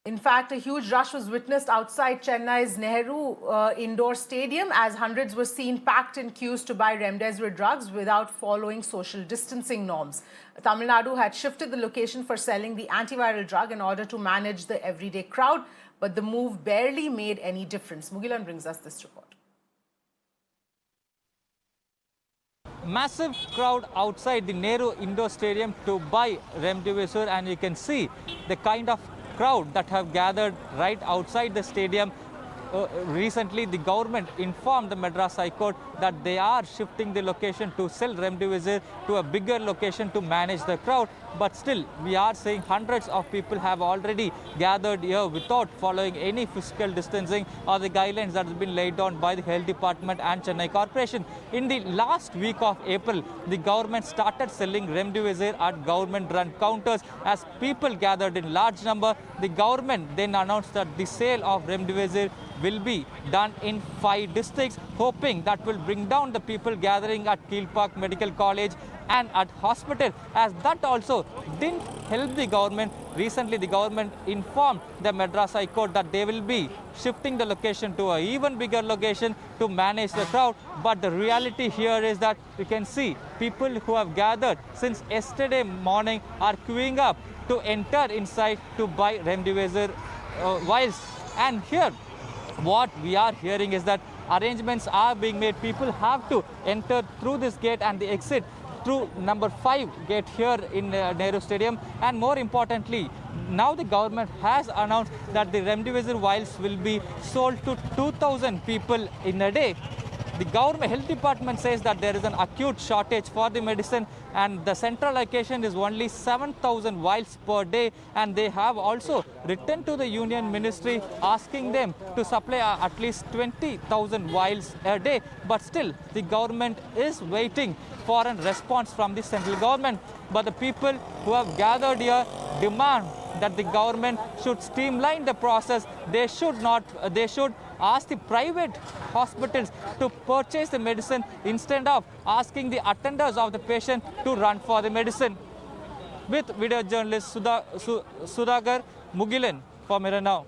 In fact, a huge rush was witnessed outside Chennai's Nehru Indoor Stadium as hundreds were seen packed in queues to buy remdesivir drugs without following social distancing norms. Tamil Nadu had shifted the location for selling the antiviral drug in order to manage the everyday crowd, but the move barely made any difference. Mugilan brings us this report. Massive crowd outside the Nehru Indoor Stadium to buy remdesivir, and you can see the kind of crowd that have gathered right outside the stadium. Recently, the government informed the Madras High Court that they are shifting the location to sell remdesivir to a bigger location to manage the crowd. But still, we are saying hundreds of people have already gathered here without following any physical distancing or the guidelines that have been laid down by the Health Department and Chennai Corporation. In the last week of April, the government started selling remdesivir at government-run counters. As people gathered in large number, the government then announced that the sale of remdesivir will be done in 5 districts, hoping that will bring down the people gathering at Keel Park Medical College and at hospital. As that also didn't help the government, recently the government informed the Madras High Court that they will be shifting the location to an even bigger location to manage the crowd. But the reality here is that you can see people who have gathered since yesterday morning are queuing up to enter inside to buy remdesivir vials. And here, what we are hearing is that arrangements are being made. People have to enter through this gate and the exit through number 5 gate here in Nehru Stadium. And more importantly, now the government has announced that the remdesivir vials will be sold to 2,000 people in a day. The government health department says that there is an acute shortage for the medicine, and the central allocation is only 7,000 vials per day. And they have also written to the union ministry asking them to supply at least 20,000 vials a day. But still, the government is waiting for a response from the central government. But the people who have gathered here demand that the government should streamline the process. They should ask the private hospitals to purchase the medicine instead of asking the attenders of the patient to run for the medicine. With video journalist Sudhakar Mugilan for Mirror Now.